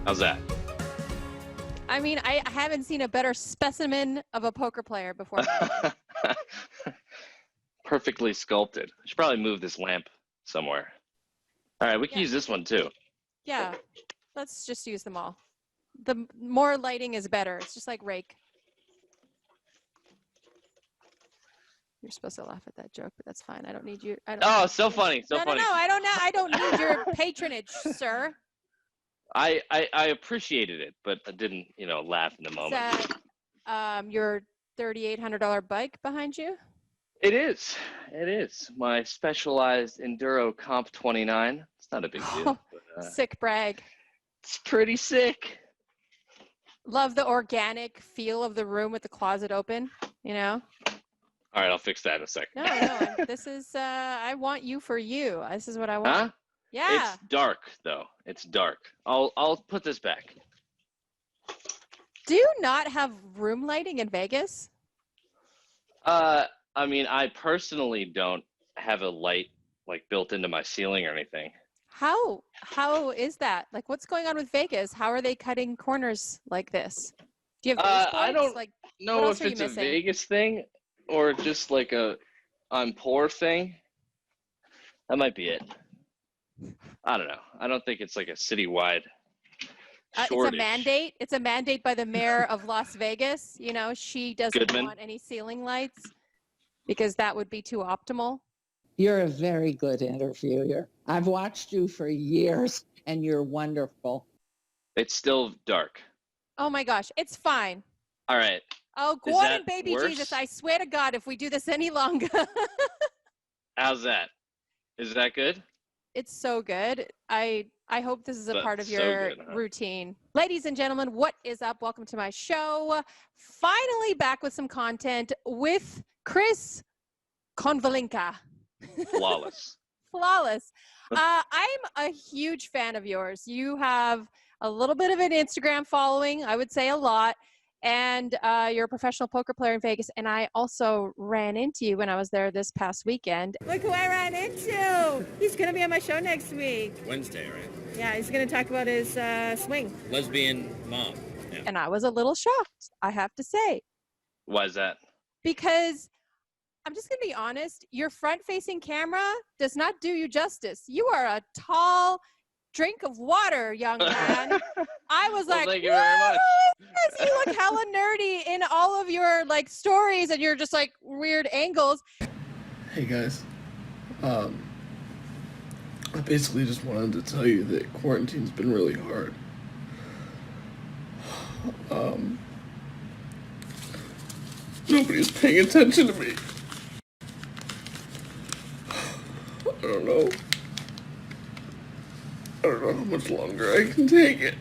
How's that? I mean, I haven't seen a better specimen of a poker player before. Perfectly sculpted. I should probably move this lamp somewhere. All right, we can use this one too. Yeah, let's just use them all. The more lighting is better. It's just like rake. You're supposed to laugh at that joke, but that's fine. I don't need you. Oh, so funny, so funny. No, I don't know. I don't need your patronage, sir. I appreciated it, but I didn't, laugh in the moment. Is that your $3,800 bike behind you? It is. It is. My Specialized Enduro Comp 29. It's not a big deal. But, sick brag. It's pretty sick. Love the organic feel of the room with the closet open, All right, I'll fix that in a second. No, this is, I want you for you. This is what I want. Huh? Yeah. It's dark, though. It's dark. I'll put this back. Do you not have room lighting in Vegas? I mean, I personally don't have a light built into my ceiling or anything. How is that? Like, what's going on with Vegas? How are they cutting corners like this? Do you have Vegas I don't know if it's a Vegas thing or just like a I'm poor thing. That might be it. I don't know. I don't think it's like a citywide shortage. It's a mandate. It's a mandate by the mayor of Las Vegas. She doesn't want any ceiling lights because that would be too optimal. You're a very good interviewer. I've watched you for years, and you're wonderful. It's still dark. Oh, my gosh. It's fine. All right. Oh, Gordon, baby worse? Jesus, I swear to God, if we do this any longer. How's that? Is that good? It's so good. I hope this is a part of your routine. Ladies and gentlemen, what is up? Welcome to my show. Finally back with some content with Chris Konvalinka. Flawless. Flawless. I'm a huge fan of yours. You have a little bit of an Instagram following, I would say a lot, and you're a professional poker player in Vegas, and I also ran into you when I was there this past weekend. Look who I ran into. He's going to be on my show next week. Wednesday, right? Yeah, he's going to talk about his swing. Lesbian mom. Yeah. And I was a little shocked, I have to say. Why is that? Because I'm just going to be honest, your front-facing camera does not do you justice. You are a tall drink of water, young man. I was like, thank you very much. Yes, you look hella nerdy in all of your stories and you're just weird angles. Hey guys, I basically just wanted to tell you that quarantine's been really hard. Nobody's paying attention to me. I don't know how much longer I can take it.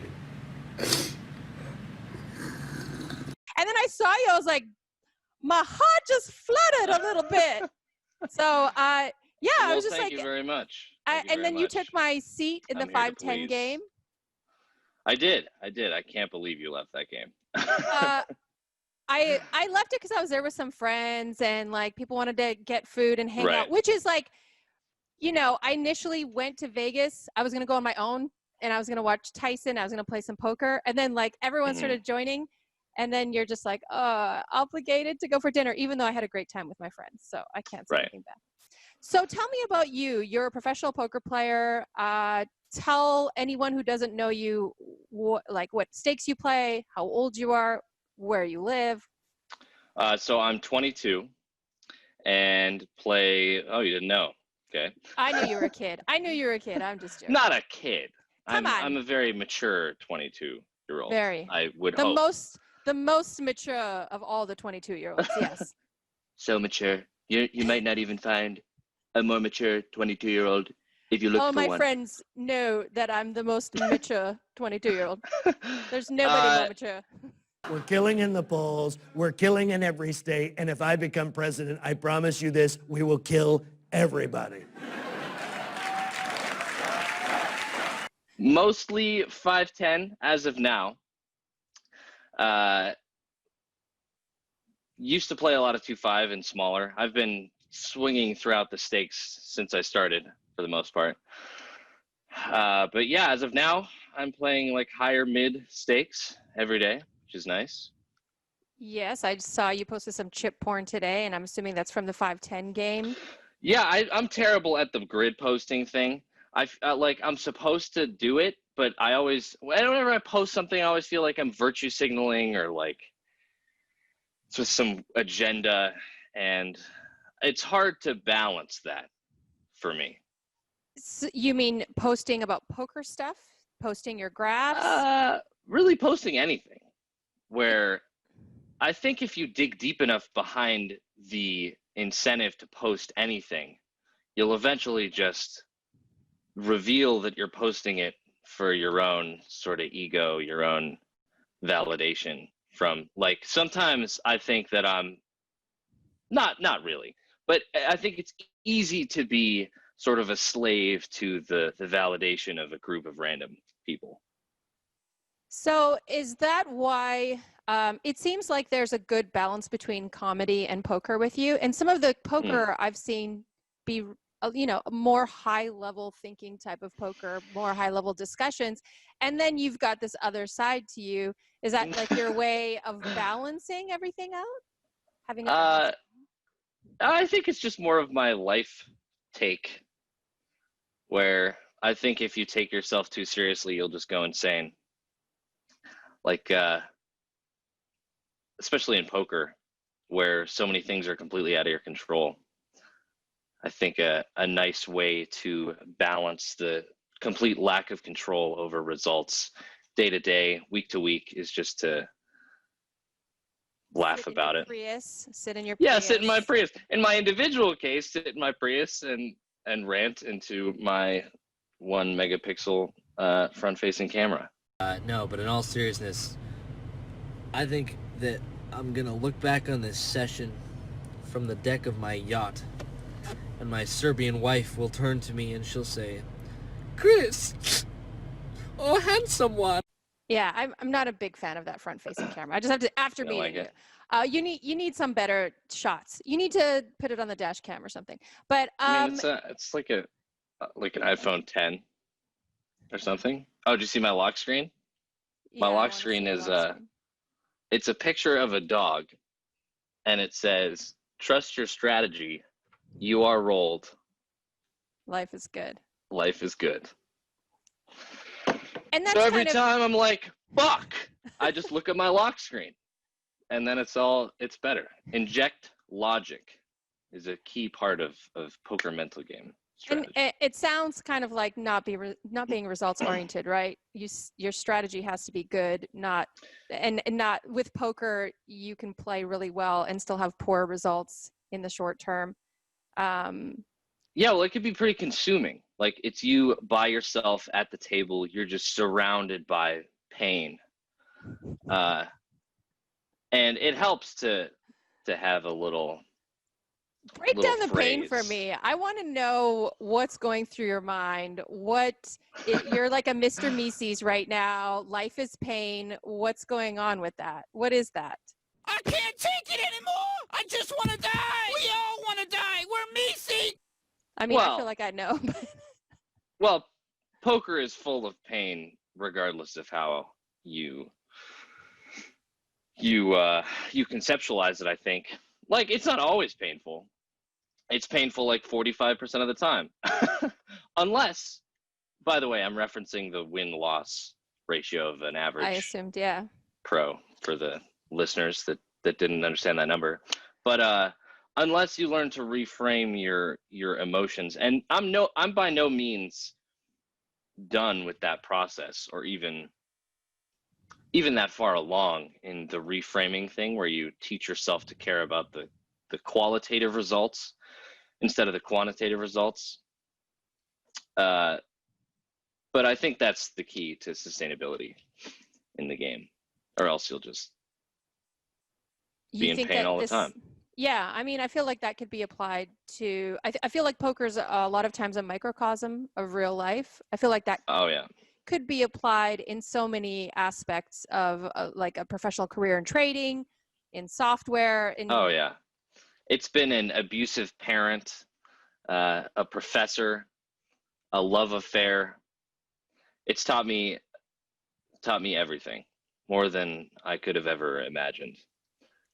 And then I saw you, I was like, my heart just fluttered a little bit. So, yeah, well, I was just thank you very much. You took my seat in the 5-10 game. I did. I can't believe you left that game. I left it because I was there with some friends and people wanted to get food and hang out, which is I initially went to Vegas. I was going to go on my own and I was going to watch Tyson. I was going to play some poker. And then everyone started joining. And then you're just obligated to go for dinner, even though I had a great time with my friends. So I can't say anything bad. So tell me about you. You're a professional poker player. Tell anyone who doesn't know you what stakes you play, how old you are, where you live. So I'm 22 and play, oh, you didn't know. Okay. I knew you were a kid. I'm just joking. Not a kid. Come on. I'm a very mature 22-year-old. Very. I would hope. The most mature of all the 22-year-olds, yes. So mature. You might not even find a more mature 22-year-old if you look for one. All my friends know that I'm the most mature 22-year-old. There's nobody more mature. We're killing in the polls. We're killing in every state. And if I become president, I promise you this, we will kill everybody. Mostly 5'10" as of now. Used to play a lot of 2-5 and smaller. I've been swinging throughout the stakes since I started, for the most part. But yeah, as of now, I'm playing like higher mid stakes every day, which is nice. Yes, I saw you posted some chip porn today, and I'm assuming that's from the 5-10 game. Yeah, I'm terrible at the grid posting thing. I'm supposed to do it, but whenever I post something, I always feel like I'm virtue signaling or like it's with some agenda, and it's hard to balance that for me. So you mean posting about poker stuff? Posting your graphs? Really posting anything where I think if you dig deep enough behind the incentive to post anything, you'll eventually just reveal that you're posting it for your own sort of ego, your own validation from like, sometimes I think that I'm not really, but I think it's easy to be sort of a slave to the validation of a group of random people. So is that why it seems like there's a good balance between comedy and poker with you? And some of the poker I've seen be, you know, a more high level thinking type of poker, more high level discussions. And then you've got this other side to you. Is that like your way of balancing everything out? Having a balance? I think it's just more of my life take, where I think if you take yourself too seriously, you'll just go insane. Like, especially in poker, where so many things are completely out of your control. I think a nice way to balance the complete lack of control over results day to day, week to week, is just to laugh about it. Sit in your Prius. Yeah, sit in my Prius. In my individual case, sit in my Prius and rant into my 1 megapixel front-facing camera. No, but in all seriousness, I think that I'm gonna look back on this session from the deck of my yacht, and my Serbian wife will turn to me and she'll say, "Chris, oh handsome one." Yeah, I'm not a big fan of that front-facing camera. I just have to, after meeting you, you need some better shots. You need to put it on the dash cam or something. But I mean, it's like an iPhone 10 or something. Oh, did you see my lock screen? My lock screen is it's a picture of a dog, and it says, "Trust your strategy. You are rolled. Life is good. Life is good." And that's so every time I'm like, fuck, I just look at my lock screen, and then it's better. Inject logic is a key part of poker mental game strategy. And it sounds kind of like not being results oriented, right? Your strategy has to be good, not with poker. You can play really well and still have poor results in the short term. Yeah, well, it could be pretty consuming. Like, it's you by yourself at the table. You're just surrounded by pain. And it helps to have a little break down the phrase. pain for me. I want to know what's going through your mind. You're like a Mr. Mises right now. Life is pain. What's going on with that? What is that? I can't take it anymore. I just want to die. We all want to die. We're Mises. I mean, I feel like I know. Well, poker is full of pain, regardless of how you conceptualize it. I think, like, it's not always painful. It's painful like 45% of the time, unless, by the way, I'm referencing the win-loss ratio of an average. I assumed, yeah. Pro for the listeners that didn't understand that number, but unless you learn to reframe your emotions, and I'm by no means done with that process, or even that far along in the reframing thing, where you teach yourself to care about the qualitative results instead of the quantitative results. But I think that's the key to sustainability in the game, or else you'll just be in pain all the time. Yeah, I mean, I feel like that could be applied to, I feel like poker's a lot of times a microcosm of real life. I feel like that could be applied in so many aspects of like a professional career in trading, in software. Oh yeah. It's been an abusive parent, a professor, a love affair, it's taught me everything, more than I could have ever imagined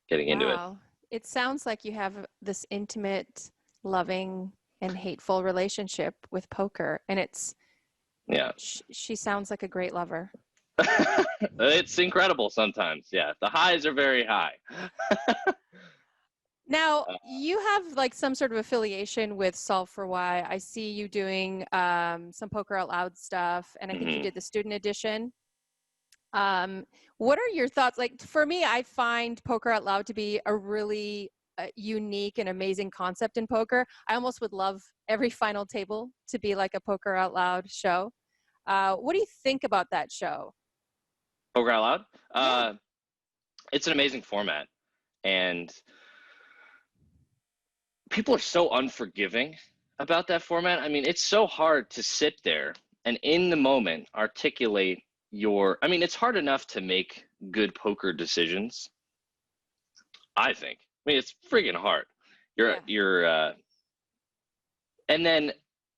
getting into it. Wow. It sounds like you have this intimate, loving, and hateful relationship with poker, and it's she sounds like a great lover. It's incredible sometimes. Yeah, the highs are very high. Now, you have like some sort of affiliation with Solve for Why. I see you doing some Poker Out Loud stuff, and I think you did the student edition. What are your thoughts? Like, for me, I find Poker Out Loud to be a really unique and amazing concept in poker. I almost would love every final table to be like a Poker Out Loud show. What do you think about that show? Poker Out Loud? It's an amazing format, and people are so unforgiving about that format. I mean, it's so hard to sit there and in the moment articulate it's hard enough to make good poker decisions, I think. I mean, it's friggin' hard. And then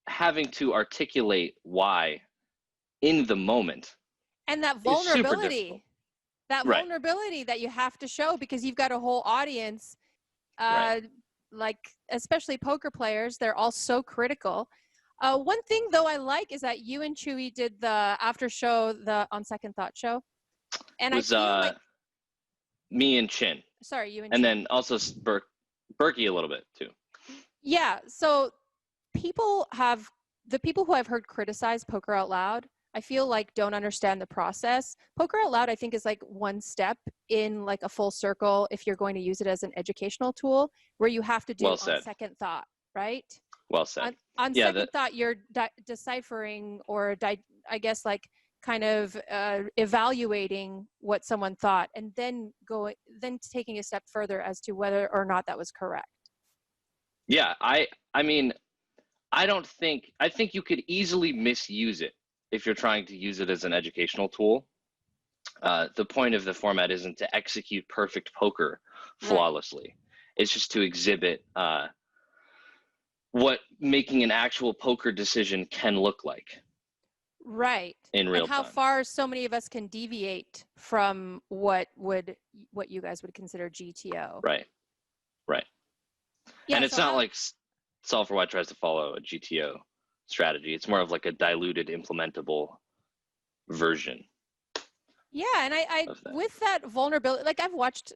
having to articulate why in the moment. And that vulnerability, vulnerability that you have to show, because you've got a whole audience, like especially poker players, they're all so critical. One thing though I like is that you and Chewy did the after show, the On Second Thought show. And it was me and Chin. Sorry, you and Chin. And then also Berkey a little bit too. Yeah, so the people who I've heard criticize Poker Out Loud, I feel like don't understand the process. Poker Out Loud, I think, is like one step in like a full circle if you're going to use it as an educational tool, where you have to do on second thought, right? Well said. On second thought, you're deciphering or I guess like kind of evaluating what someone thought, and then taking a step further as to whether or not that was correct. Yeah, I think you could easily misuse it if you're trying to use it as an educational tool. The point of the format isn't to execute perfect poker flawlessly. Right. It's just to exhibit what making an actual poker decision can look like. Right. In real time. How far so many of us can deviate from what you guys would consider GTO. Right. Yeah, and it's not like Solve for Why tries to follow a GTO strategy. It's more of like a diluted, implementable version. Yeah, and I with that vulnerability, like I've watched,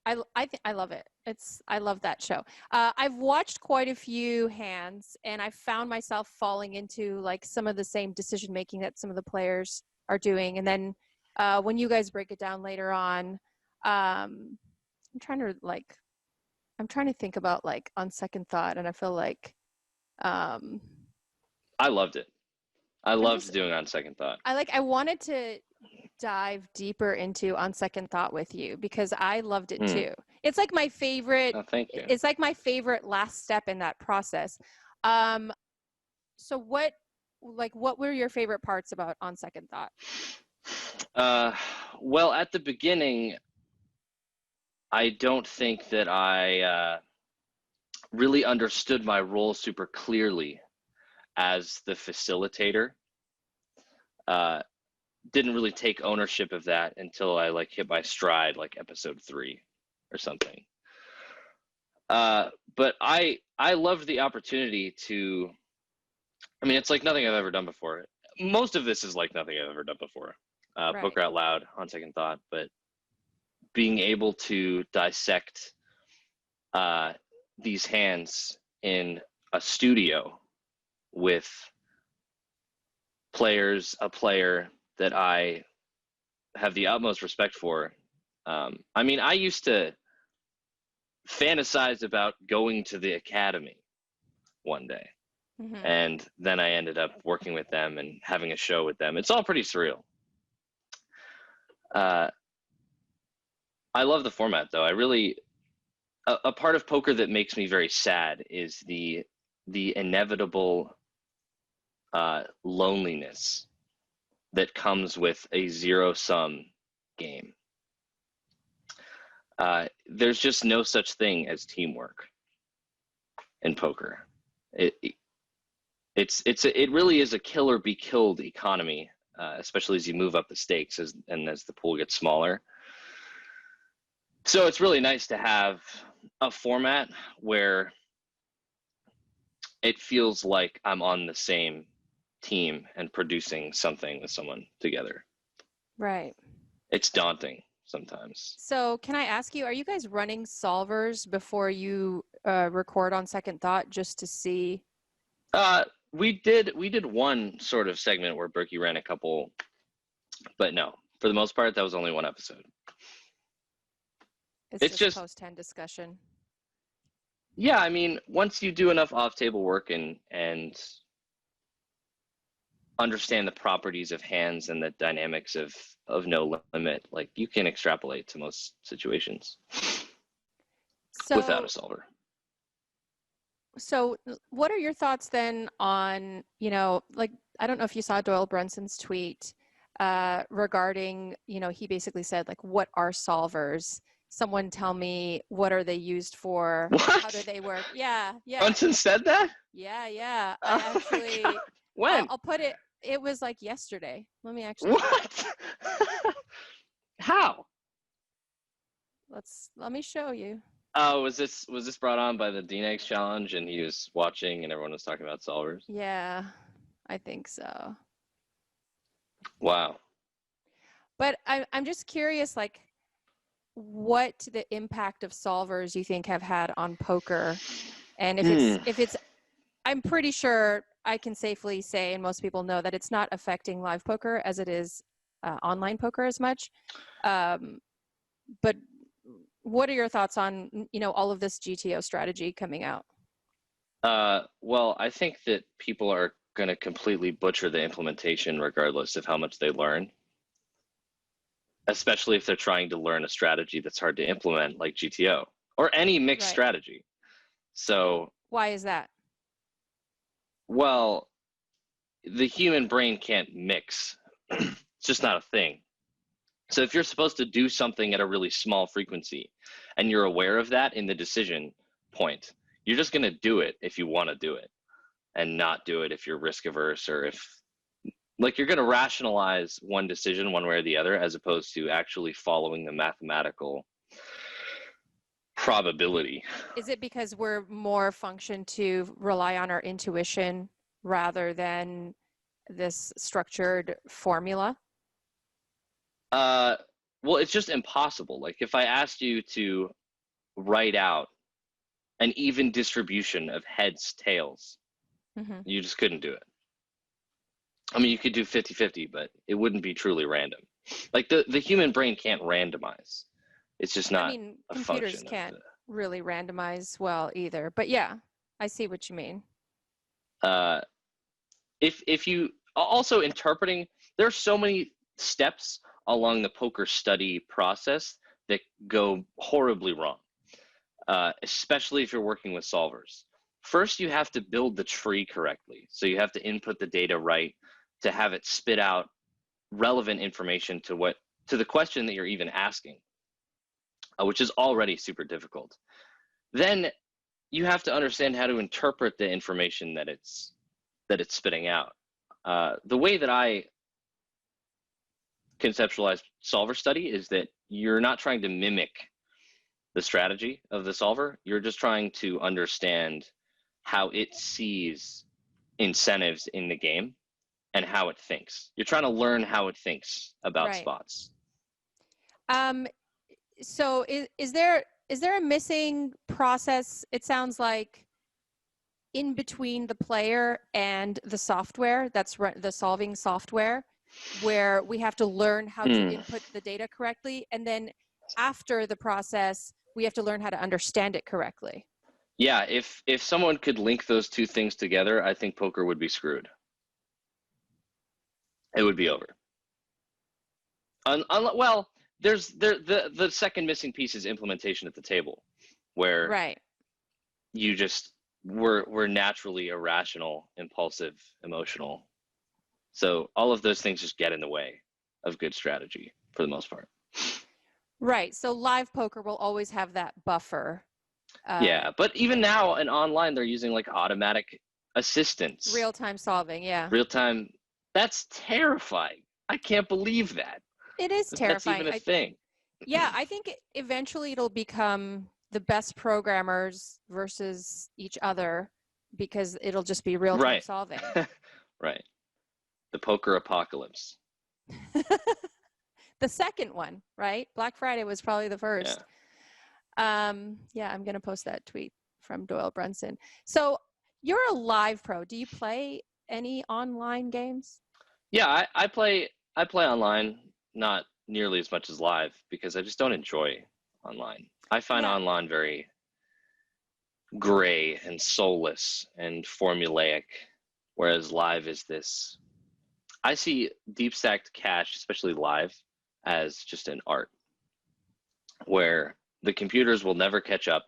I love it. I love that show. I've watched quite a few hands, and I found myself falling into like some of the same decision making that some of the players are doing. And then when you guys break it down later on, I'm trying to think about like On Second Thought, and I feel like I loved it. I loved doing On Second Thought. I wanted to dive deeper into On Second Thought with you because I loved it too. It's like my favorite. Oh, thank you. It's like my favorite last step in that process. So what were your favorite parts about On Second Thought? Well, at the beginning, I don't think that I really understood my role super clearly as the facilitator. Didn't really take ownership of that until I like hit my stride, like episode 3 or something. But I loved the opportunity to, I mean, it's like nothing I've ever done before. Most of this is like nothing I've ever done before. Poker Out Loud, On Second Thought, but being able to dissect these hands in a studio with a player that I have the utmost respect for. I mean, I used to fantasize about going to the academy one day. Mm-hmm. And then I ended up working with them and having a show with them. It's all pretty surreal. I love the format though. I really, a part of poker that makes me very sad is the inevitable loneliness that comes with a zero-sum game. There's just no such thing as teamwork in poker. It really is a kill or be killed economy especially as you move up the stakes and as the pool gets smaller. So it's really nice to have a format where it feels like I'm on the same team and producing something with someone together. Right. It's daunting sometimes. So can I ask you, are you guys running solvers before you record on Second Thought just to see? We did one sort of segment where Berkey ran a couple, but no, for the most part, that was only one episode. It's just post-10 discussion. Yeah, I mean, once you do enough off-table work and understand the properties of hands and the dynamics of no limit, like you can extrapolate to most situations without a solver. So what are your thoughts then on, like, I don't know if you saw Doyle Brunson's tweet regarding, he basically said, like, what are solvers? Someone tell me, what are they used for? What? How do they work? Yeah. Brunson said that? Yeah. I actually, when? I'll put it, it was like yesterday. Let me actually. What? How? Let me show you. Oh, was this brought on by the DNX challenge and he was watching and everyone was talking about solvers? Yeah, I think so. Wow. But I'm just curious, like, what the impact of solvers you think have had on poker, and if it's, I'm pretty sure I can safely say, and most people know, that it's not affecting live poker as it is online poker as much. But what are your thoughts on, all of this GTO strategy coming out? Well, I think that people are going to completely butcher the implementation regardless of how much they learn, especially if they're trying to learn a strategy that's hard to implement, like GTO or any mixed strategy. So why is that? Well, the human brain can't mix. It's just not a thing. So if you're supposed to do something at a really small frequency and you're aware of that in the decision point, you're just going to do it if you want to do it and not do it if you're risk averse, or if, like, you're going to rationalize one decision one way or the other as opposed to actually following the mathematical probability. Is it because we're more functioned to rely on our intuition rather than this structured formula? Well, it's just impossible. Like, if I asked you to write out an even distribution of heads, tails, you just couldn't do it. I mean, you could do 50-50, but it wouldn't be truly random. Like, the human brain can't randomize. It's just not a function. Computers can't really randomize well either. But yeah, I see what you mean. If you also interpreting, there are so many steps along the poker study process that go horribly wrong, especially if you're working with solvers. First, you have to build the tree correctly. So you have to input the data right to have it spit out relevant information to the question that you're even asking, which is already super difficult. Then you have to understand how to interpret the information that it's spitting out. The way that I conceptualize solver study is that you're not trying to mimic the strategy of the solver. You're just trying to understand how it sees incentives in the game and how it thinks. You're trying to learn how it thinks about spots. So is there a missing process? It sounds like in between the player and the software, that's the solving software, where we have to learn how to input the data correctly, and then after the process, we have to learn how to understand it correctly. Yeah, if someone could link those two things together, I think poker would be screwed. It would be over. Well, there's the second missing piece is implementation at the table, where you just we're naturally irrational, impulsive, emotional. So all of those things just get in the way of good strategy for the most part. Right. So live poker will always have that buffer. Yeah, but even now in online, they're using like automatic assistance. Real-time solving, yeah. Real-time. That's terrifying. I can't believe that. It is terrifying. That's even a thing. Yeah, I think eventually it'll become the best programmers versus each other because it'll just be real-time solving. Right. The poker apocalypse. The second one, right? Black Friday was probably the first. Yeah, I'm going to post that tweet from Doyle Brunson. So you're a live pro. Do you play any online games? Yeah, I play online, not nearly as much as live because I just don't enjoy online. I find online very gray and soulless and formulaic, whereas live is this. I see deep stacked cash, especially live, as just an art where the computers will never catch up.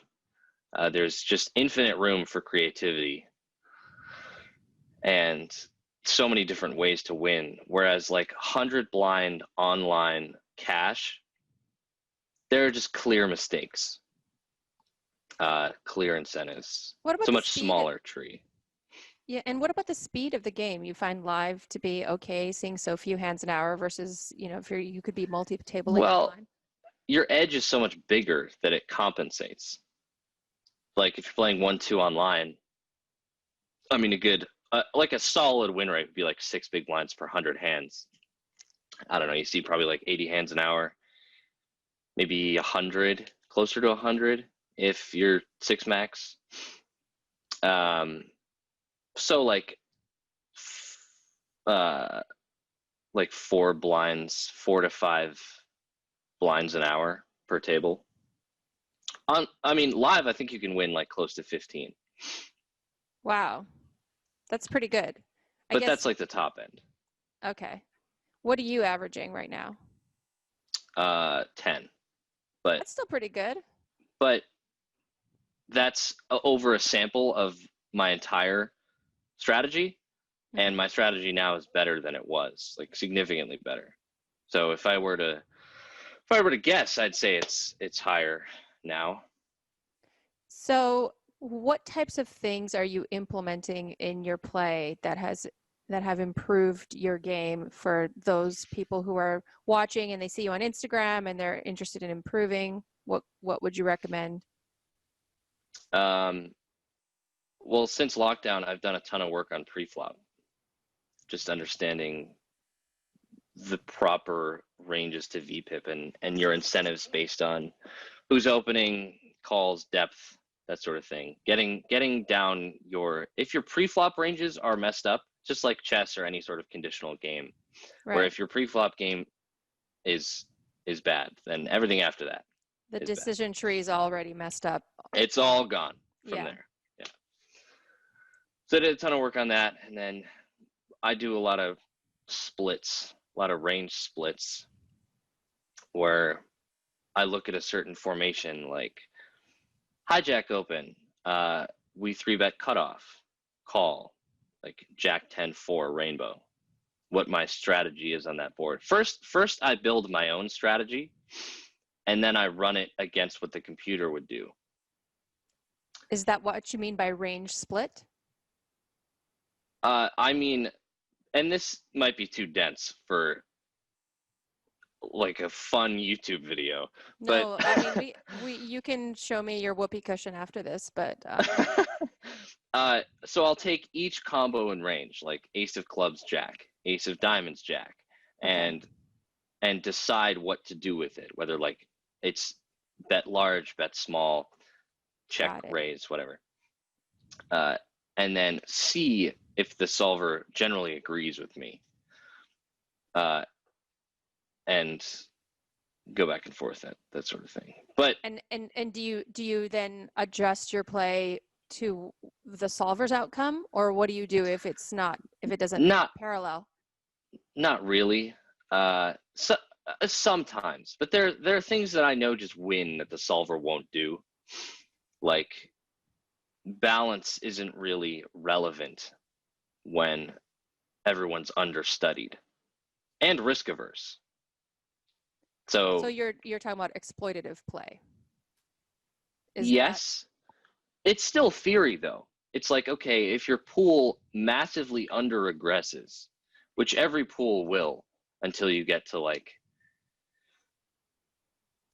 There's just infinite room for creativity and so many different ways to win. Whereas like 100 blind online cash, there are just clear mistakes, clear incentives. What about it's a much smaller tree. Yeah, and what about the speed of the game? You find live to be okay, seeing so few hands an hour versus, if you could be multi-tabling online? Your edge is so much bigger that it compensates. Like if you're playing 1-2 online, I mean, like a solid win rate would be like 6 big blinds per 100 hands. I don't know, you see probably like 80 hands an hour, maybe 100, closer to 100 if you're 6 max. So like 4 blinds, 4 to 5 blinds an hour per table. I mean, live, I think you can win like close to 15. Wow. That's pretty good. But that's like the top end. Okay. What are you averaging right now? 10. But that's still pretty good. But that's over a sample of my entire strategy. And my strategy now is better than it was, like significantly better. So if I were to guess, I'd say it's higher now. So what types of things are you implementing in your play that have improved your game for those people who are watching and they see you on Instagram and they're interested in improving? What would you recommend? Well, since lockdown, I've done a ton of work on pre-flop, just understanding the proper ranges to VPIP and your incentives based on who's opening, calls, depth, that sort of thing. Getting down if your pre-flop ranges are messed up, just like chess or any sort of conditional game, where if your pre-flop game is bad, then everything after that. The decision tree is already messed up. It's all gone from there. Yeah. So I did a ton of work on that, and then I do a lot of splits, a lot of range splits, where I look at a certain formation like hijack open, we 3-bet cutoff, call, like Jack 10-4 rainbow, what my strategy is on that board. First I build my own strategy, and then I run it against what the computer would do. Is that what you mean by range split? I mean, and this might be too dense for like a fun YouTube video. No, but I mean, you can show me your whoopee cushion after this, but. So I'll take each combo in range, like ace of clubs, jack, ace of diamonds, jack, and decide what to do with it, whether like it's bet large, bet small, check, raise, whatever. And then see if the solver generally agrees with me. And go back and forth, that sort of thing. But and do you then adjust your play to the solver's outcome, or what do you do if it doesn't parallel? Not really. Sometimes, but there are things that I know just win that the solver won't do. Like balance isn't really relevant when everyone's understudied and risk averse. So you're talking about exploitative play. Yes. It's still theory though. It's like, okay, if your pool massively under aggresses, which every pool will, until you get to like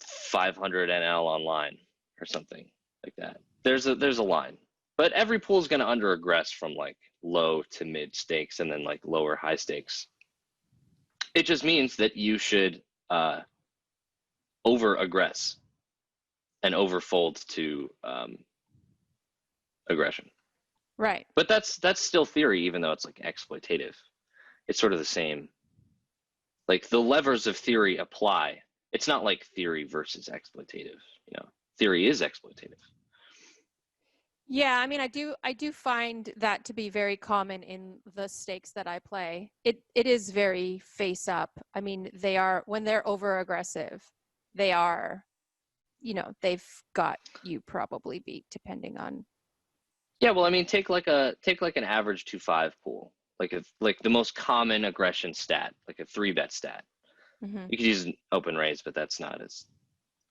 500 NL online or something like that. There's a line, but every pool is going to under aggress from like low to mid stakes and then like lower high stakes. It just means that you should over aggress and overfold to aggression. Right. But that's still theory, even though it's like exploitative. It's sort of the same. Like the levers of theory apply. It's not like theory versus exploitative. You know, theory is exploitative. Yeah, I mean, I do find that to be very common in the stakes that I play. It is very face up. I mean, they are, when they're over aggressive, they are, you know, they've got you probably beat depending on. Yeah, well, I mean, take like an average 2-5 pool, like the most common aggression stat, like a 3-bet stat. Mm-hmm. You could use an open raise, but that's not as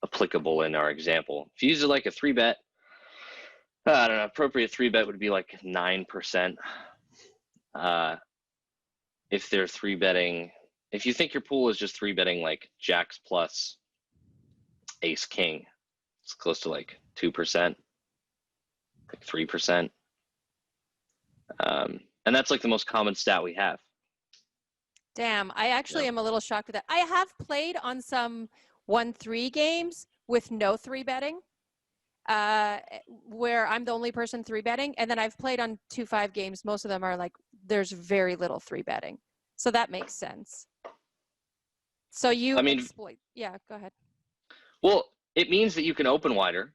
applicable in our example. If you use it like a 3-bet, I don't know, appropriate 3-bet would be like 9%. If they're 3-betting, if you think your pool is just 3-betting like jacks plus ace king, it's close to like 2%, like 3%. And that's like the most common stat we have. Damn, I actually am a little shocked at that. I have played on some 1-3 games with no 3-betting. Where I'm the only person 3-betting, and then I've played on 2-5 games. Most of them are like there's very little 3-betting, so that makes sense. So you, I mean, exploit. Yeah, go ahead. Well, it means that you can open wider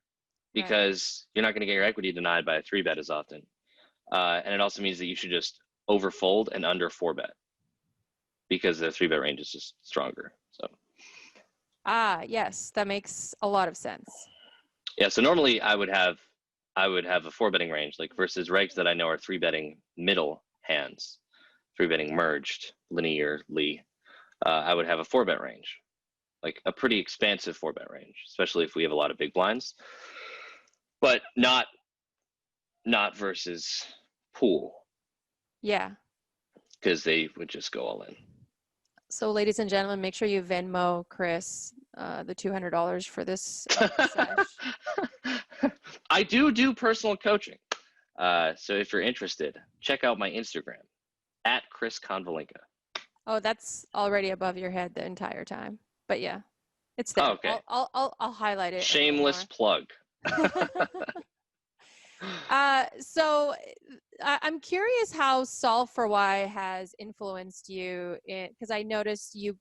because you're not going to get your equity denied by a 3-bet as often, and it also means that you should just overfold and under 4-bet because the 3-bet range is just stronger. So. Yes, that makes a lot of sense. Yeah, so normally I would have a 4-betting range, like versus regs that I know are 3-betting middle hands, 3-betting merged linearly. I would have a 4-bet range, like a pretty expansive 4-bet range, especially if we have a lot of big blinds, but not versus pool. Yeah. Because they would just go all in. So, ladies and gentlemen, make sure you Venmo Chris the $200 for this sesh. I do personal coaching. So if you're interested, check out my Instagram at Chris Konvalinka. Oh, that's already above your head the entire time. But yeah, it's there. Oh, okay. I'll highlight it. Shameless plug. So I'm curious how Solve for Why has influenced you, because I noticed you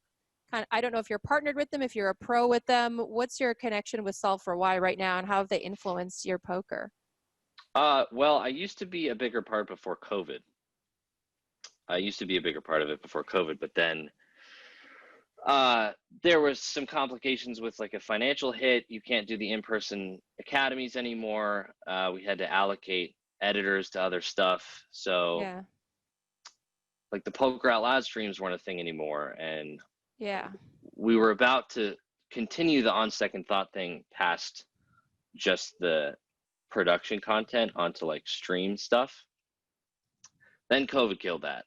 I don't know if you're partnered with them, if you're a pro with them. What's your connection with Solve for Why right now, and how have they influenced your poker? Well, I used to be a bigger part before COVID. But then there was some complications with like a financial hit. You can't do the in-person academies anymore. We had to allocate editors to other stuff. So yeah, like the Poker Out Loud streams weren't a thing anymore. And yeah, we were about to continue the On Second Thought thing past just the production content onto like stream stuff. Then COVID killed that.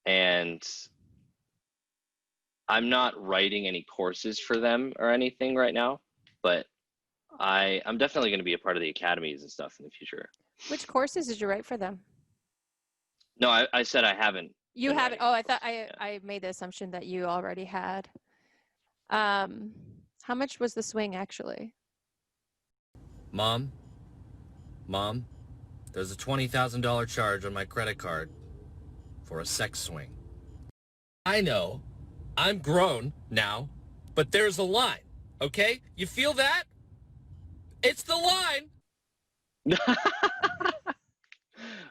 And I'm not writing any courses for them or anything right now, but I'm definitely going to be a part of the academies and stuff in the future. Which courses did you write for them? No, I said I haven't. You haven't? Oh, I thought I made the assumption that you already had. How much was the swing actually? Mom, there's a $20,000 charge on my credit card for a sex swing. I know, I'm grown now, but there's a line, okay? You feel that? It's the line.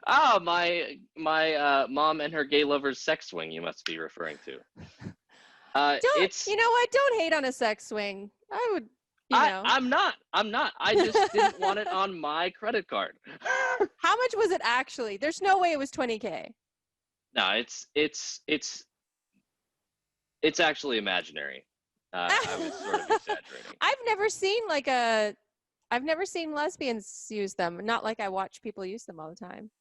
Oh, my mom and her gay lover's sex swing you must be referring to. You know what? Don't hate on a sex swing. I would, you know. I'm not. I just didn't want it on my credit card. How much was it actually? There's no way it was $20K. No, it's actually imaginary. I was sort of exaggerating. I've never seen lesbians use them. Not like I watch people use them all the time.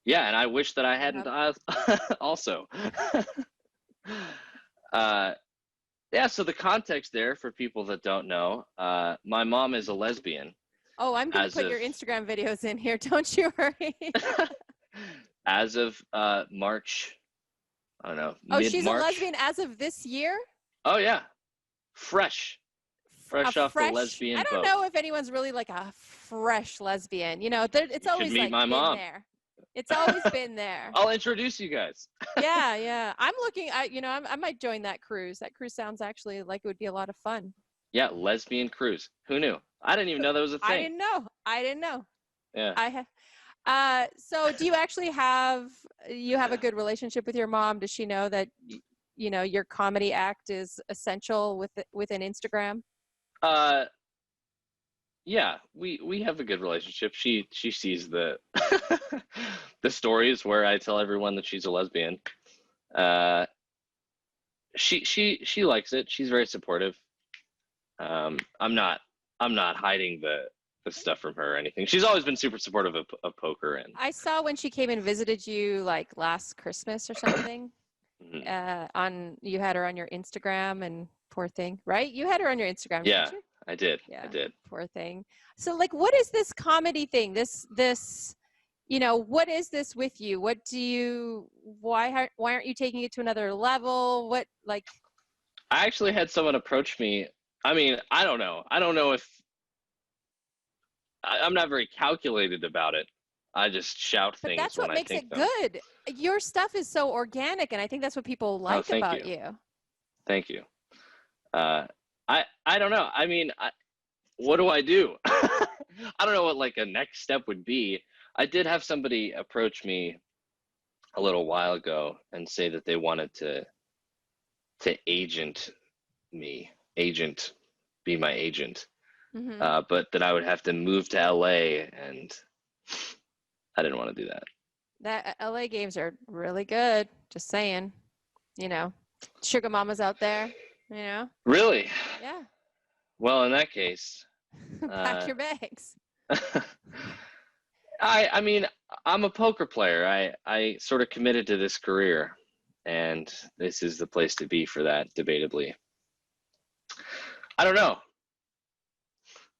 Yeah, and I wish that I hadn't also. Yeah, so the context there for people that don't know, my mom is a lesbian. Oh, I'm going to put your Instagram videos in here. Don't you worry. As of March, I don't know, oh, mid-March. She's a lesbian as of this year? Oh, yeah. Fresh off the lesbian I don't boat. know if anyone's really like a fresh lesbian. You know, it's you always should meet like my been mom. there. It's always been there. I'll introduce you guys. Yeah. I'm looking. I might join that cruise. That cruise sounds actually like it would be a lot of fun. Yeah, lesbian cruise. Who knew? I didn't even know that was a thing. I didn't know. Yeah. So do you actually have a good relationship with your mom? Does she know that your comedy act is essential within Instagram? Yeah, we have a good relationship. She sees the the stories where I tell everyone that she's a lesbian. She likes it. She's very supportive. I'm not hiding the stuff from her or anything. She's always been super supportive of poker. And I saw when she came and visited you like last Christmas or something. You had her on your Instagram, and poor thing, right? You had her on your Instagram. Yeah, didn't you? I did. Yeah, I did. Poor thing. So like, what is this comedy thing? This what is this with you? What do you? Why aren't you taking it to another level? What like? I actually had someone approach me. I mean, I don't know. I don't know if I'm not very calculated about it. I just shout things. But that's what makes it good. Your stuff is so organic, and I think that's what people like about you. Thank you. I don't know. I mean, what do I do? I don't know what like a next step would be. I did have somebody approach me a little while ago and say that they wanted to be my agent. But that I would have to move to LA, and I didn't want to do that. That LA games are really good. Just saying, sugar mamas out there, Really? Yeah. Well, in that case, pack your bags. I mean, I'm a poker player. I sort of committed to this career, and this is the place to be for that, debatably. I don't know,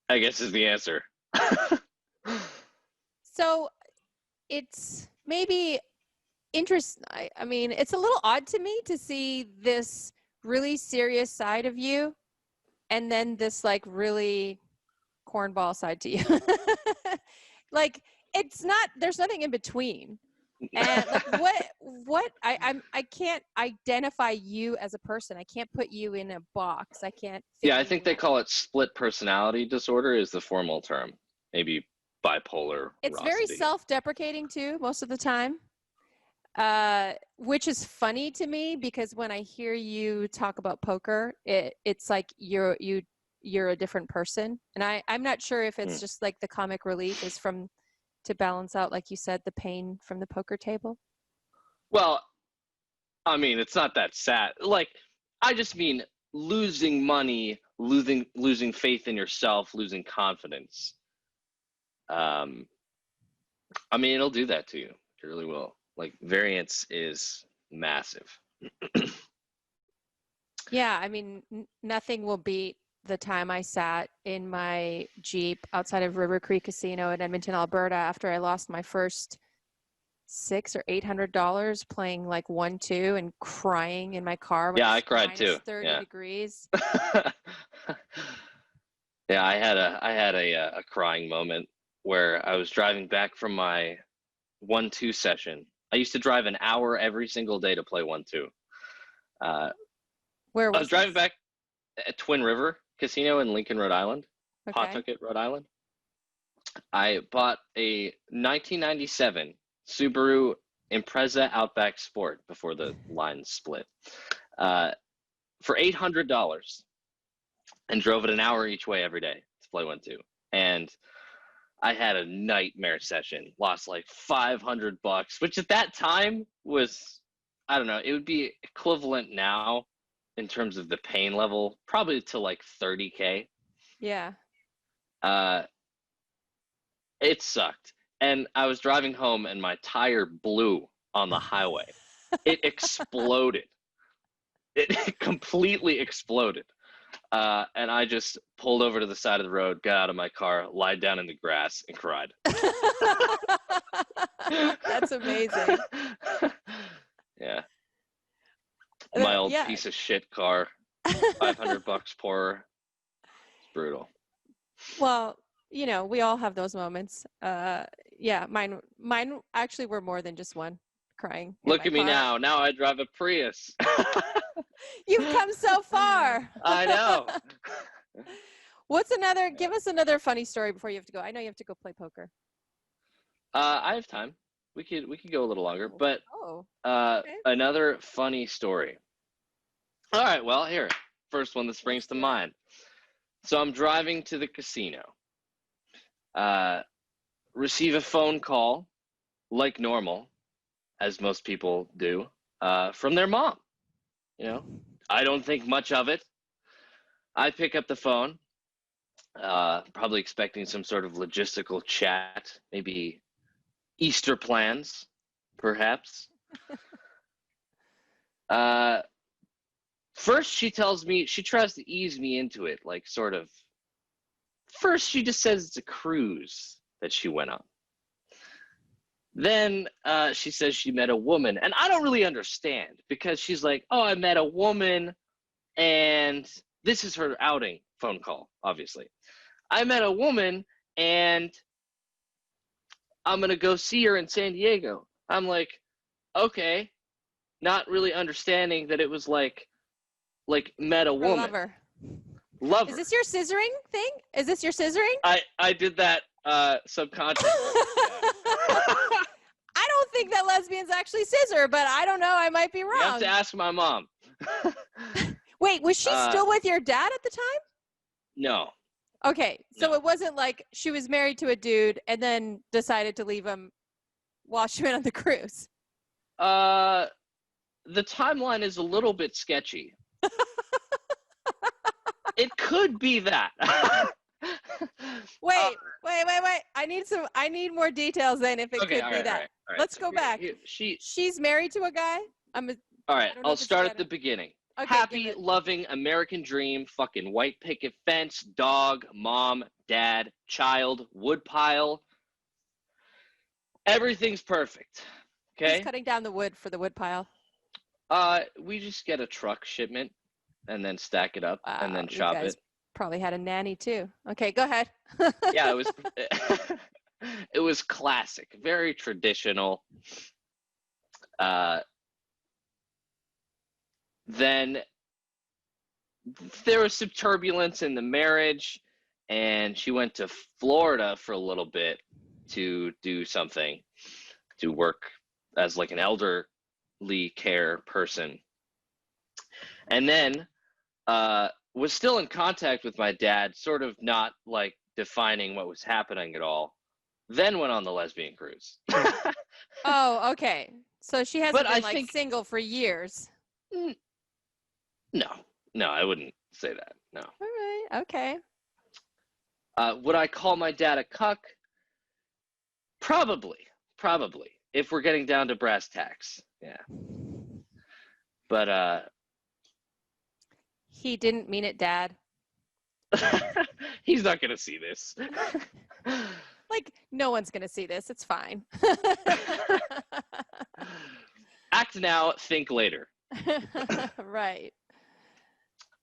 I guess is the answer. So it's maybe interesting. I mean, it's a little odd to me to see this really serious side of you and then this like really cornball side to you. Like there's nothing in between. And like I can't identify you as a person. I can't put you in a box. I can't. Yeah, I think they call it split personality disorder is the formal term. Maybe bipolar. It's very self-deprecating too, most of the time, which is funny to me because when I hear you talk about poker, it's like you're a different person, and I'm not sure if it's just like the comic relief is to balance out, like you said, the pain from the poker table. Well, I mean, it's not that sad. Like, I just mean losing money, losing faith in yourself, losing confidence. I mean, it'll do that to you. It really will. Like, variance is massive. Yeah, I mean, nothing will beat the time I sat in my Jeep outside of River Creek Casino in Edmonton, Alberta, after I lost my first $600 or $800 playing like 1-2 and crying in my car. When I cried too. 30 degrees. Yeah, I had a crying moment where I was driving back from my 1-2 session. I used to drive an hour every single day to play 1-2. Where was I was driving back at Twin River Casino in Lincoln, Rhode Island, Okay. Pawtucket, Rhode Island. I bought a 1997 Subaru Impreza Outback Sport before the lines split for $800 and drove it an hour each way every day to play 1-2. And I had a nightmare session, lost like $500, which at that time was, I don't know, it would be equivalent now in terms of the pain level, probably to like $30K. Yeah. It sucked. And I was driving home and my tire blew on the highway. It exploded. it completely exploded. And I just pulled over to the side of the road, got out of my car, lied down in the grass, and cried. That's amazing. Yeah. My old yeah. piece of shit car, $500 poorer. It's brutal. Well, you know, we all have those moments. Yeah, mine actually were more than just one. Crying. Look at me now. Now I drive a Prius. You've come so far. I know. Give us another funny story before you have to go. I know you have to go play poker. I have time. We could go a little longer, but okay. Another funny story. All right, well, here. First one that springs to mind. So I'm driving to the casino. Receive a phone call, like normal, as most people do, from their mom. You know, I don't think much of it. I pick up the phone, probably expecting some sort of logistical chat, maybe Easter plans, perhaps. First, she tells me, she tries to ease me into it, like sort of. First, she just says it's a cruise that she went on. Then she says she met a woman, and I don't really understand because she's like, oh, I met a woman, and this is her outing phone call, obviously. I met a woman, and I'm going to go see her in San Diego. I'm like, okay, not really understanding that it was like met a woman. Lover. Is this your scissoring thing? Is this your scissoring? I did that subconsciously. I don't think that lesbians actually scissor, but I don't know. I might be wrong. You have to ask my mom. Wait, was she still with your dad at the time? No. Okay, so No. It wasn't like she was married to a dude and then decided to leave him while she went on the cruise. The timeline is a little bit sketchy. It could be that. Wait. I need more details then if it could be that. All right. Let's go back. She's married to a guy? All right, I'll start at the beginning. Okay, happy, loving, American dream, fucking white picket fence, dog, mom, dad, child, woodpile. Everything's perfect. Okay? Who's cutting down the wood for the woodpile? We just get a truck shipment and then stack it up and then chop you guys it. Probably had a nanny too. Okay, go ahead. Yeah, it was classic, very traditional. Then there was some turbulence in the marriage, and she went to Florida for a little bit to do something, to work as like an elderly care person. And then was still in contact with my dad, sort of not like defining what was happening at all. Then went on the lesbian cruise. Oh, okay. So she hasn't been think single for years. No, I wouldn't say that. No. All right. Okay. Would I call my dad a cuck? Probably. If we're getting down to brass tacks. Yeah. But he didn't mean it, Dad. he's not gonna see this. Like, no one's gonna see this. It's fine. Act now, think later. Right.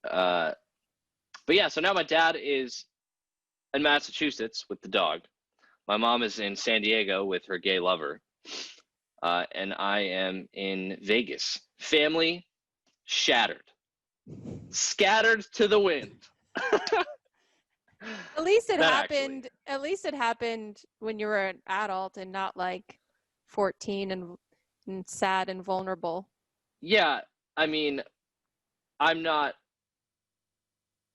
But yeah, so now my dad is in Massachusetts with the dog. My mom is in San Diego with her gay lover. And I am in Vegas. Family shattered. Scattered to the wind. At least it happened. At least it happened when you were an adult and not like 14 and sad and vulnerable. Yeah, I mean, I'm not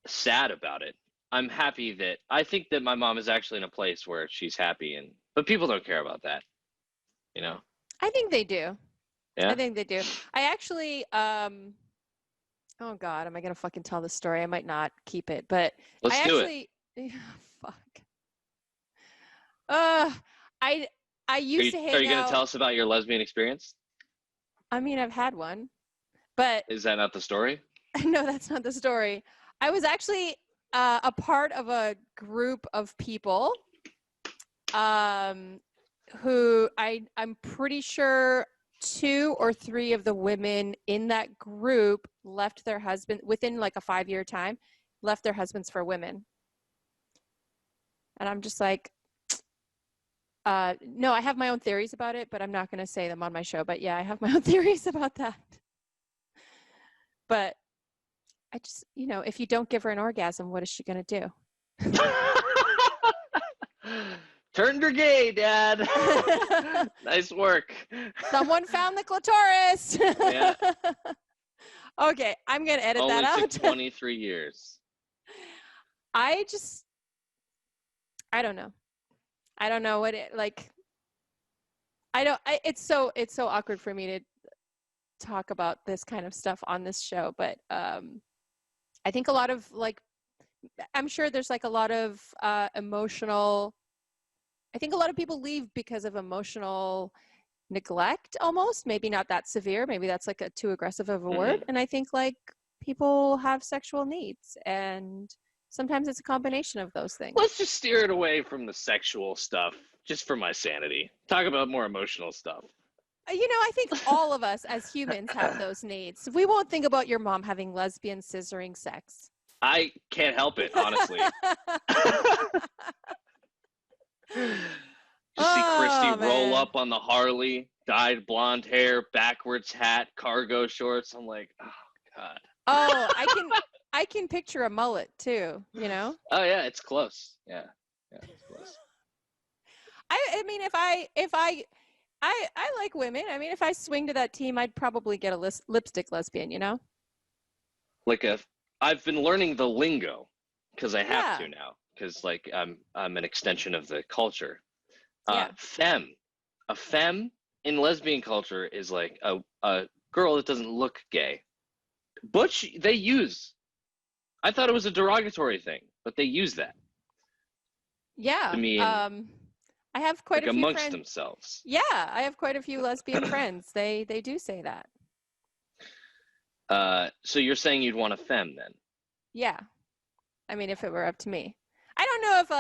sad about it. I'm happy that I think that my mom is actually in a place where she's happy, but people don't care about that, you know. I think they do. Yeah. I think they do. I actually oh God, am I gonna fucking tell this story? I might not keep it, but Let's do it. Fuck. I used to hang out. Are you gonna tell us about your lesbian experience? I mean, I've had one. But is that not the story? no, that's not the story. I was actually a part of a group of people who I'm pretty sure 2 or 3 of the women in that group left their husband within like a 5-year time, left their husbands for women. And I'm just like, no, I have my own theories about it, but I'm not going to say them on my show. But yeah, I have my own theories about that. But I just, if you don't give her an orgasm, what is she going to do? Turned her gay, Dad. Nice work. Someone found the clitoris. Yeah. Okay, I'm going to edit that out. Only took 23 years. I don't know. I don't know what it like. It's so awkward for me to talk about this kind of stuff on this show, but I think a lot of I'm sure there's like a lot of emotional. I think a lot of people leave because of emotional neglect, almost. Maybe not that severe. Maybe that's like a too aggressive of a word. And I think like people have sexual needs, and sometimes it's a combination of those things. Let's just steer it away from the sexual stuff, just for my sanity. Talk about more emotional stuff. I think all of us as humans have those needs. We won't think about your mom having lesbian scissoring sex. I can't help it, honestly. Just see Christy roll up on the Harley, dyed blonde hair, backwards hat, cargo shorts. I'm like, oh God. Oh, I can picture a mullet too, Oh yeah, it's close. Yeah, it's close. I mean, if I like women. I mean, if I swing to that team, I'd probably get a lipstick lesbian, I've been learning the lingo because I have to now, because I'm an extension of the culture. Femme. A femme in lesbian culture is like a girl that doesn't look gay. Butch, they use. I thought it was a derogatory thing, but they use that. Yeah. I mean, I have quite a few amongst friends. themselves. Yeah, I have quite a few lesbian friends. They do say that. So you're saying you'd want a femme then? Yeah. I mean, if it were up to me. I don't know if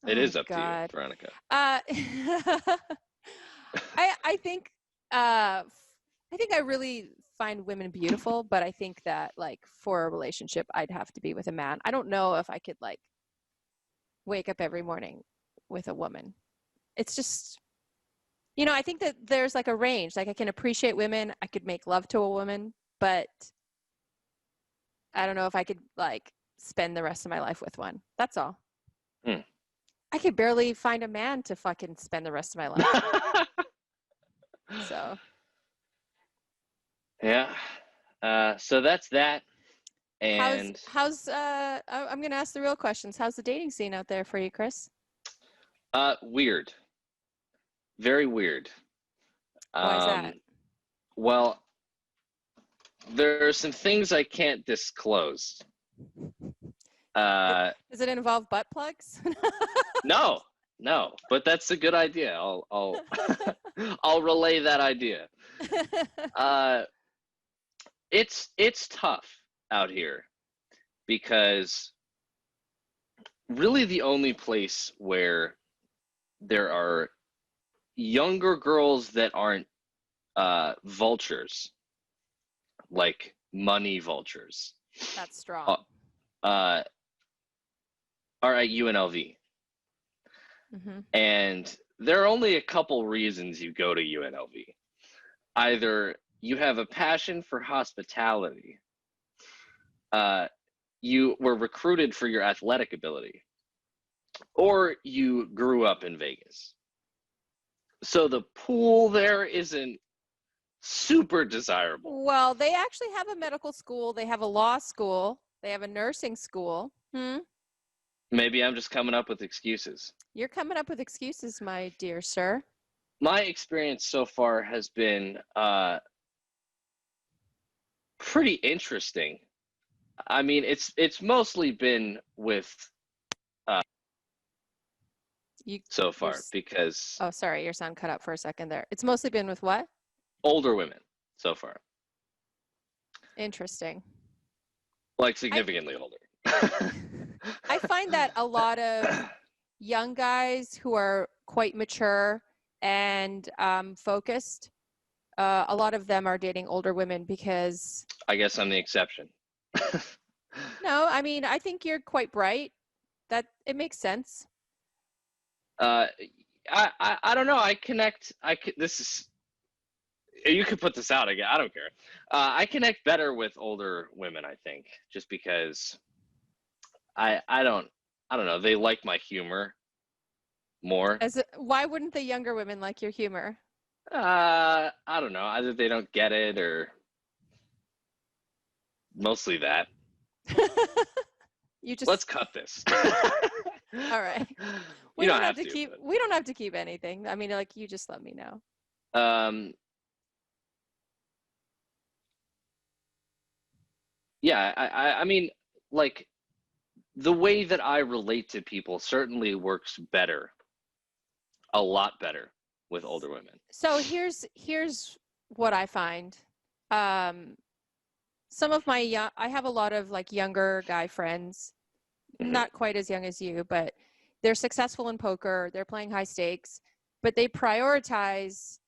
It is up to you, Veronica. I think I really find women beautiful, but I think that for a relationship, I'd have to be with a man. I don't know if I could wake up every morning with a woman. It's just, I think that there's a range. I can appreciate women. I could make love to a woman, but I don't know if I could spend the rest of my life with one. That's all. I could barely find a man to fucking spend the rest of my life. So. Yeah. So that's that. And how's I'm gonna ask the real questions. How's the dating scene out there for you, Chris? Weird. Very weird. Why is that? Well, there are some things I can't disclose. Does it involve butt plugs? No, but that's a good idea. I'll I'll relay that idea. It's tough out here because really the only place where there are younger girls that aren't vultures, like money vultures. That's strong. Are at UNLV. Mm-hmm. And there are only a couple reasons you go to UNLV. Either you have a passion for hospitality, you were recruited for your athletic ability, or you grew up in Vegas. So the pool there isn't super desirable. Well, they actually have a medical school. They have a law school. They have a nursing school. Maybe I'm just coming up with excuses. You're coming up with excuses, my dear sir. My experience so far has been pretty interesting. I mean, it's mostly been with so far because... Oh, sorry, your sound cut out for a second there. It's mostly been with what? Older women so far. Interesting. Like significantly older. I find that a lot of young guys who are quite mature and focused, a lot of them are dating older women because... I guess I'm the exception. No, I mean, I think you're quite bright. That it makes sense. I don't know. I connect. This is. You could put this out again. I don't care. I connect better with older women. I think just because I don't know. They like my humor more. Why wouldn't the younger women like your humor? I don't know. Either they don't get it or mostly that. Let's cut this. All right. We don't have to keep. We don't have to keep anything. I mean, like, you just let me know. Yeah. I mean, like, the way that I relate to people certainly works better, a lot better, with older women. So here's what I find. Some of my I have a lot of like younger guy friends, not quite as young as you, but they're successful in poker. They're playing high stakes, but they're prioritizing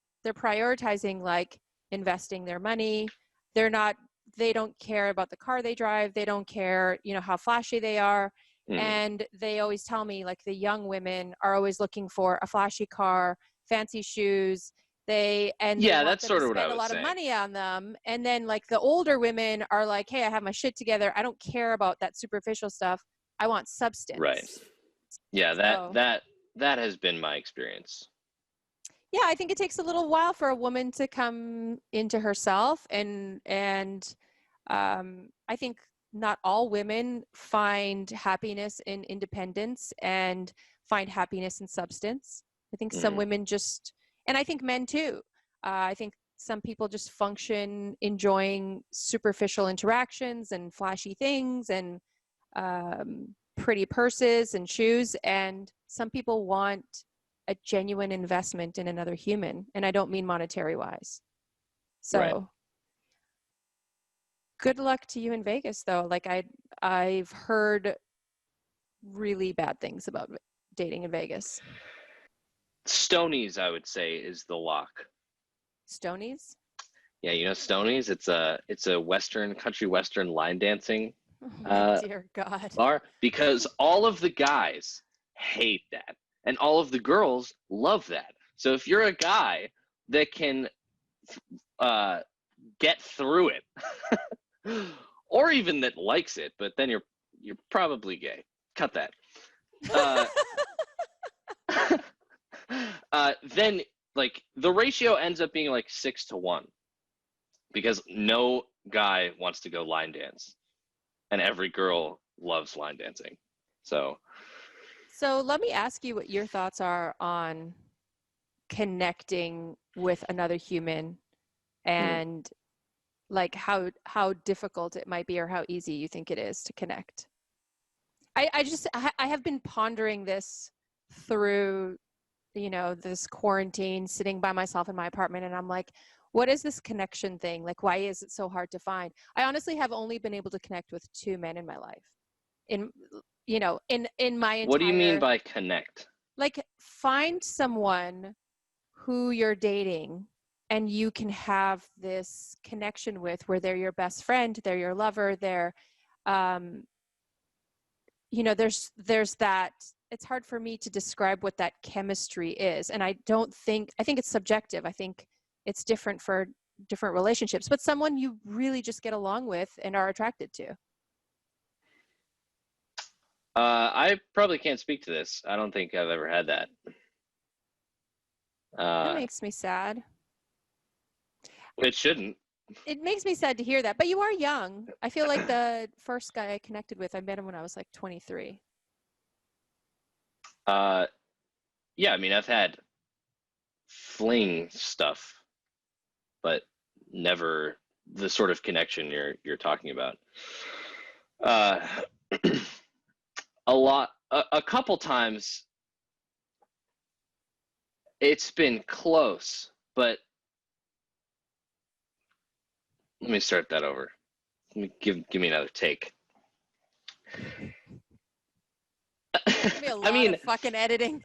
like investing their money. They don't care about the car they drive. They don't care, how flashy they are. And they always tell me, like, the young women are always looking for a flashy car, fancy shoes. They that's sort of what I spend was a lot saying. of money on them. And then like the older women are like, hey, I have my shit together. I don't care about that superficial stuff. I want substance. Right. Yeah, that has been my experience. Yeah, I think it takes a little while for a woman to come into herself, and I think not all women find happiness in independence and find happiness in substance. I think some women just, and I think men too. I think some people just function enjoying superficial interactions and flashy things and pretty purses and shoes, and some people want a genuine investment in another human, and I don't mean monetary wise. So right. Good luck to you in Vegas, though. Like I've heard really bad things about dating in Vegas. Stoney's, I would say, is the lock. Stoney's? Yeah, you know Stoney's? It's a country western line dancing dear God. bar, because all of the guys hate that and all of the girls love that. So if you're a guy that can get through it, or even that likes it, but then you're probably gay. Cut that. Then like the ratio ends up being like 6-1 because no guy wants to go line dance and every girl loves line dancing. So let me ask you what your thoughts are on connecting with another human and like how difficult it might be or how easy you think it is to connect. I have been pondering this through, this quarantine, sitting by myself in my apartment, and I'm like, what is this connection thing? Like, why is it so hard to find? I honestly have only been able to connect with 2 men in my life. In my entire... What do you mean by connect? Like, find someone who you're dating and you can have this connection with, where they're your best friend, they're your lover, they're, there's that. It's hard for me to describe what that chemistry is. And I think it's subjective. I think it's different for different relationships, but someone you really just get along with and are attracted to. I probably can't speak to this. I don't think I've ever had that. That makes me sad. It shouldn't. It makes me sad to hear that, but you are young. I feel like the first guy I connected with, I met him when I was like 23. Yeah, I mean, I've had fling stuff, but never the sort of connection you're talking about. A couple times it's been close, but let me start that over. Give me another take. Give me a lot of fucking editing.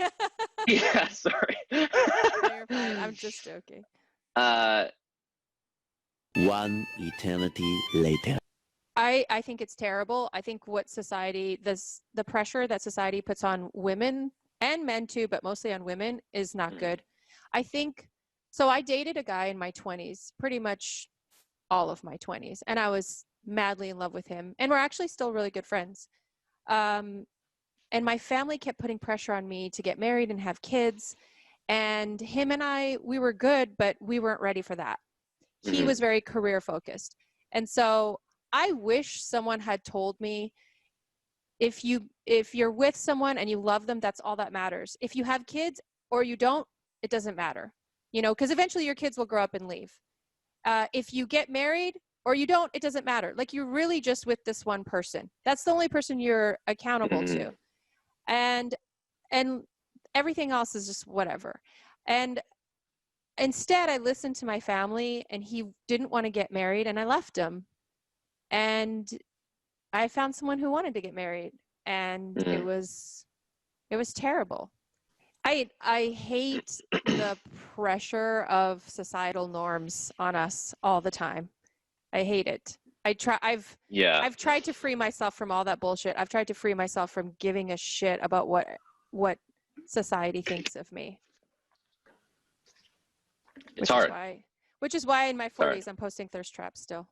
Yeah, sorry. No, you're fine. I'm just joking. One eternity later. I think it's terrible. I think what society, the pressure that society puts on women and men too, but mostly on women, is not good. I think, so I dated a guy in my 20s, pretty much all of my 20s, and I was madly in love with him, and we're actually still really good friends. And my family kept putting pressure on me to get married and have kids, and him and I, we were good, but we weren't ready for that. He was very career focused. And so I wish someone had told me, if you're with someone and you love them, that's all that matters. If you have kids or you don't, it doesn't matter, you know, because eventually your kids will grow up and leave. If you get married or you don't, it doesn't matter. Like, you're really just with this one person. That's the only person you're accountable to. And everything else is just whatever. And instead, I listened to my family, and he didn't want to get married, and I left him. And I found someone who wanted to get married, and it was terrible. I hate the pressure of societal norms on us all the time. I hate it. I've tried to free myself from all that bullshit. I've tried to free myself from giving a shit about what society thinks of me. It's hard. Which is why in my 40s I'm posting thirst traps still.